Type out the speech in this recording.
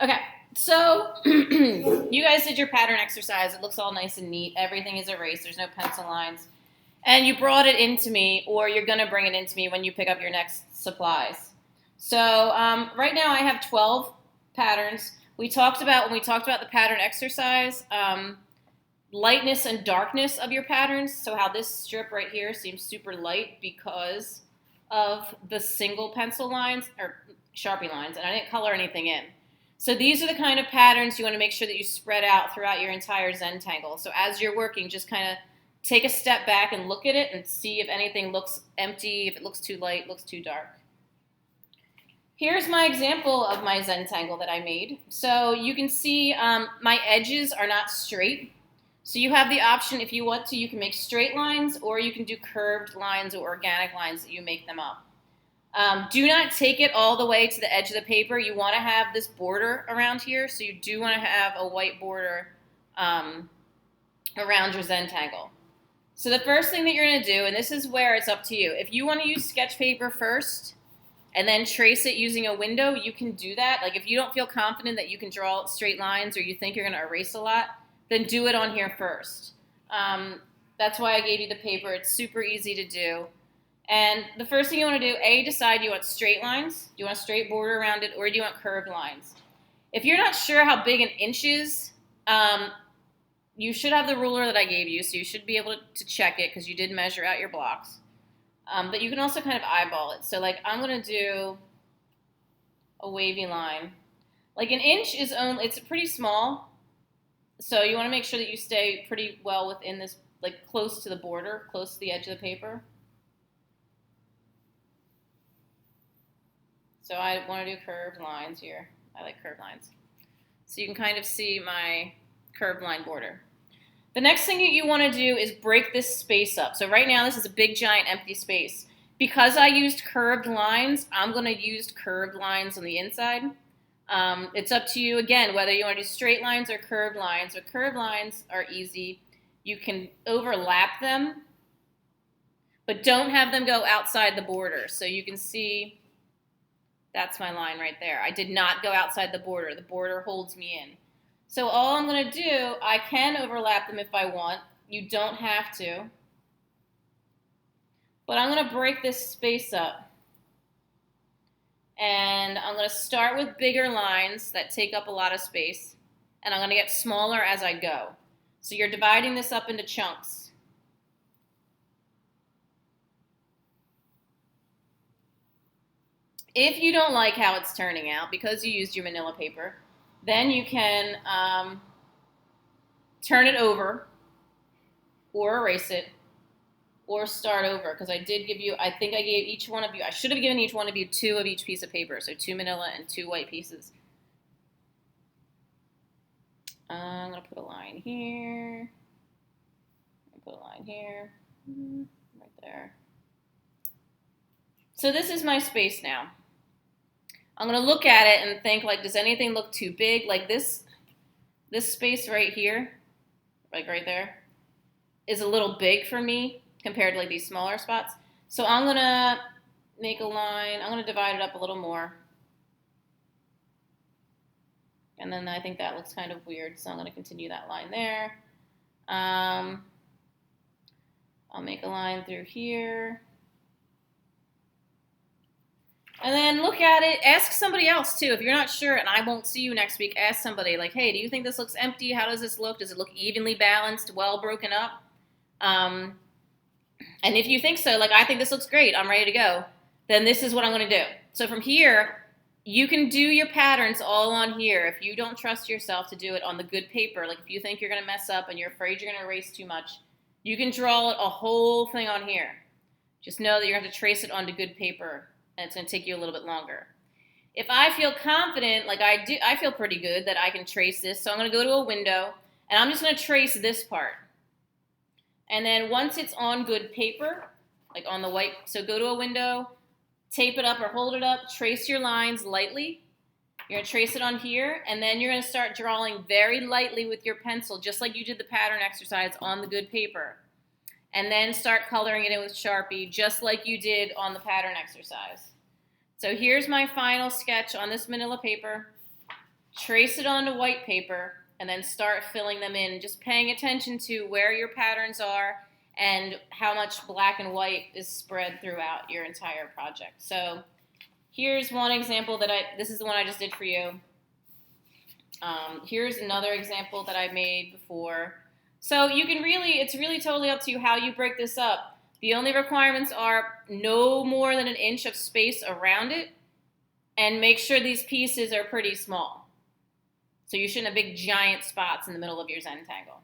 Okay, so you guys did your pattern exercise. It looks all nice and neat. Everything is erased. There's no pencil lines. And you brought it into me, or you're going to bring it into me when you pick up your next supplies. So right now I have 12 patterns. When we talked about the pattern exercise, lightness and darkness of your patterns. So how this strip right here seems super light because of the single pencil lines or Sharpie lines, and I didn't color anything in. So these are the kind of patterns you want to make sure that you spread out throughout your entire Zentangle. So as you're working, just kind of take a step back and look at it and see if anything looks empty, if it looks too light, looks too dark. Here's my example of my Zentangle that I made. So you can see my edges are not straight. So you have the option, if you want to, you can make straight lines, or you can do curved lines or organic lines that you make them up. Do not take it all the way to the edge of the paper. You want to have this border around here, so you do want to have a white border around your Zentangle. So the first thing that you're going to do, and this is where it's up to you, if you want to use sketch paper first and then trace it using a window, you can do that. Like if you don't feel confident that you can draw straight lines or you think you're going to erase a lot, then do it on here first. That's why I gave you the paper. It's super easy to do. And the first thing you want to do, decide do you want straight lines, do you want a straight border around it, or do you want curved lines? If you're not sure how big an inch is, you should have the ruler that I gave you, so you should be able to check it because you did measure out your blocks. But you can also kind of eyeball it. So like I'm going to do a wavy line. Like an inch is only, it's pretty small, so you want to make sure that you stay pretty well within this, like close to the border, close to the edge of the paper. So I want to do curved lines here. I like curved lines. So you can kind of see my curved line border. The next thing that you want to do is break this space up. So right now this is a big giant empty space. Because I used curved lines, I'm going to use curved lines on the inside. It's up to you, again, whether you want to do straight lines or curved lines. But curved lines are easy. You can overlap them, but don't have them go outside the border. So you can see that's my line right there. I did not go outside the border. The border holds me in. So all I'm going to do, I can overlap them if I want. You don't have to. But I'm going to break this space up. And I'm going to start with bigger lines that take up a lot of space. And I'm going to get smaller as I go. So you're dividing this up into chunks. If you don't like how it's turning out because you used your manila paper, then you can turn it over or erase it or start over, because I did give you, I think I gave each one of you, I should have given each one of you 2 of each piece of paper, so 2 manila and 2 white pieces. I'm going to put a line here, put a line here, right there. So this is my space now. I'm going to look at it and think, like, does anything look too big? Like this space right here, like right there, is a little big for me compared to like these smaller spots. So I'm going to make a line. I'm going to divide it up a little more. And then I think that looks kind of weird, so I'm going to continue that line there. I'll make a line through here. And then look at it. Ask somebody else, too. If you're not sure, and I won't see you next week, ask somebody, like, hey, do you think this looks empty? How does this look? Does it look evenly balanced, well broken up? And if you think so, like, I think this looks great, I'm ready to go, then this is what I'm going to do. So from here, you can do your patterns all on here. If you don't trust yourself to do it on the good paper, like if you think you're going to mess up and you're afraid you're going to erase too much, you can draw a whole thing on here. Just know that you're going to trace it onto good paper, and it's going to take you a little bit longer. If I feel confident, like I do, I feel pretty good that I can trace this, so I'm going to go to a window, and I'm just going to trace this part. And then once it's on good paper, like on the white, so go to a window, tape it up or hold it up, trace your lines lightly. You're going to trace it on here, and then you're going to start drawing very lightly with your pencil, just like you did the pattern exercise on the good paper. And then start coloring it in with Sharpie, just like you did on the pattern exercise. So here's my final sketch on this manila paper. trace it onto white paper, and then start filling them in, just paying attention to where your patterns are and how much black and white is spread throughout your entire project. So here's one example this is the one I just did for you. Here's another example that I made before. So it's really totally up to you how you break this up. The only requirements are no more than an inch of space around it, and make sure these pieces are pretty small. So you shouldn't have big giant spots in the middle of your Zentangle.